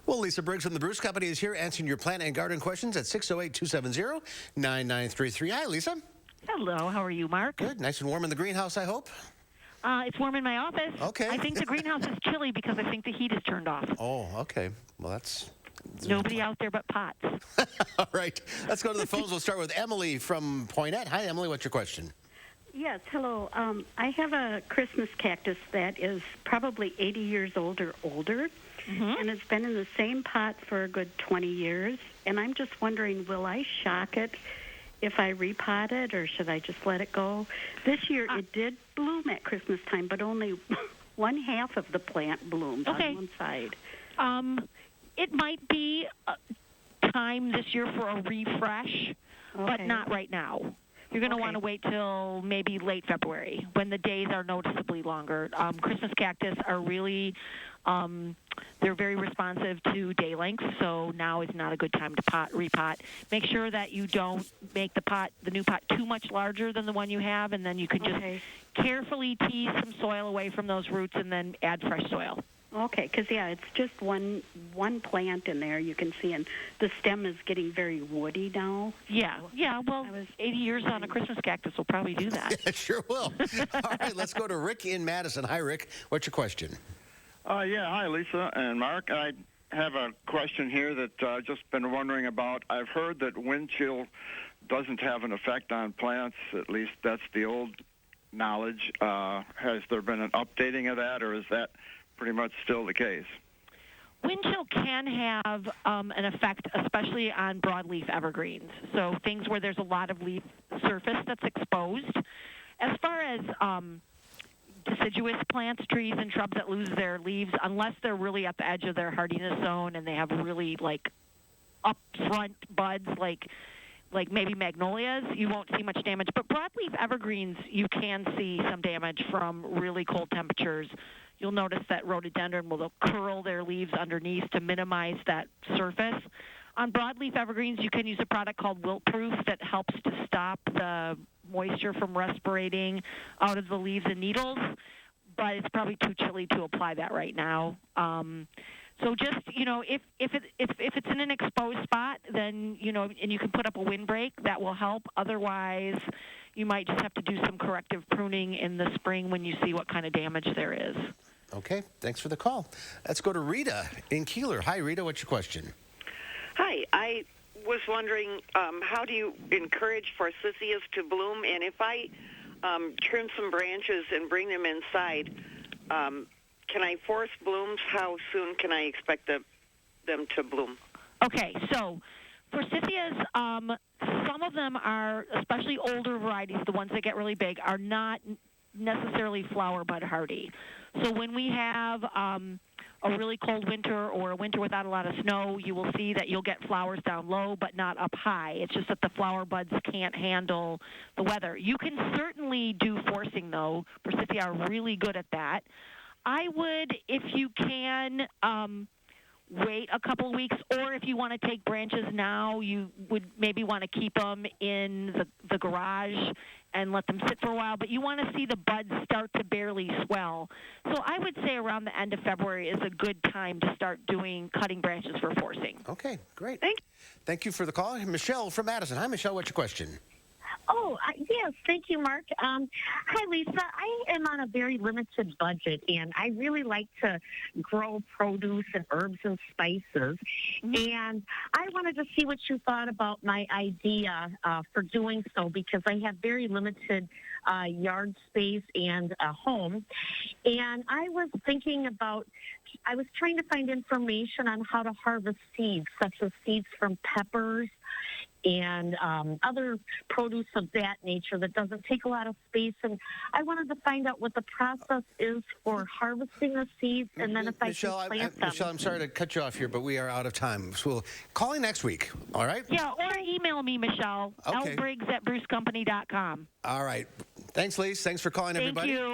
Well, Lisa Briggs from the Bruce Company is here answering your plant and garden questions at 608-270-9933. Hi, Lisa. Hello, how are you, Mark? Good. Nice and warm in the greenhouse, I hope. It's warm in my office. Okay. I think the greenhouse is chilly because I think the heat is turned off. Oh, okay. Well, that's... Nobody out there but pots. All right. Let's go to the phones. We'll start with Emily from Poinette. Hi, Emily. What's your question? Yes, hello. I have a Christmas cactus that is probably 80 years old or older, and it's been in the same pot for a good 20 years. And I'm just wondering, will I shock it if I repot it, or should I just let it go? This year it did bloom at Christmas time, but only one half of the plant bloomed on one side. It might be time this year for a refresh, but not right now. You're going to want to wait till maybe late February when the days are noticeably longer. Christmas cactus are really, they're very responsive to day length, so now is not a good time to repot. Make sure that you don't make the new pot too much larger than the one you have, and then you can just carefully tease some soil away from those roots and then add fresh soil. Okay, because, it's just one plant in there, you can see, and the stem is getting very woody now. Yeah, well, 80 years on a Christmas cactus will probably do that. It sure will. All right, let's go to Rick in Madison. Hi, Rick. What's your question? Hi, Lisa and Mark. I have a question here that I've just been wondering about. I've heard that wind chill doesn't have an effect on plants, at least that's the old knowledge. Has there been an updating of that, or is that pretty much still the case? Wind chill can have an effect, especially on broadleaf evergreens, so things where there's a lot of leaf surface that's exposed. As far as deciduous plants, trees, and shrubs that lose their leaves, unless they're really at the edge of their hardiness zone and they have really, up front buds, like maybe magnolias, you won't see much damage. But broadleaf evergreens, you can see some damage from really cold temperatures. You'll notice that rhododendron will curl their leaves underneath to minimize that surface. On broadleaf evergreens, you can use a product called Wilt-Proof that helps to stop the moisture from respirating out of the leaves and needles, but it's probably too chilly to apply that right now. So just, if it's in an exposed spot, then, and you can put up a windbreak, that will help. Otherwise, you might just have to do some corrective pruning in the spring when you see what kind of damage there is. Okay, thanks for the call. Let's go to Rita in Keeler. Hi, Rita, what's your question? Hi, I was wondering, how do you encourage forsythias to bloom? And if I trim some branches and bring them inside, can I force blooms? How soon can I expect them to bloom? Okay, so forsythias, some of them are, especially older varieties, the ones that get really big, are not necessarily flower bud hardy. So when we have a really cold winter or a winter without a lot of snow, you will see that you'll get flowers down low but not up high. It's just that the flower buds can't handle the weather. You can certainly do forcing, though. Forsythia are really good at that. I would, if you can, wait a couple of weeks, or if you want to take branches now, you would maybe want to keep them in the garage and let them sit for a while, but you want to see the buds start to barely swell. So I would say around the end of February is a good time to start cutting branches for forcing. Okay, great. Thank you for the call. Michelle from Madison. Hi, Michelle, what's your question? Oh, yes, thank you, Mark. Hi, Lisa. I am on a very limited budget, and I really like to grow produce and herbs and spices. And I wanted to see what you thought about my idea for doing so, because I have very limited yard space and a home. And I was trying to find information on how to harvest seeds, such as seeds from peppers and other produce of that nature that doesn't take a lot of space. And I wanted to find out what the process is for harvesting the seeds, and then if I can plant them. Michelle, I'm sorry to cut you off here, but we are out of time. So we'll call you next week, all right? Yeah, or email me, Michelle, lbriggs@brucecompany.com. All right. Thanks, Lise. Thanks for calling, everybody. Thank you.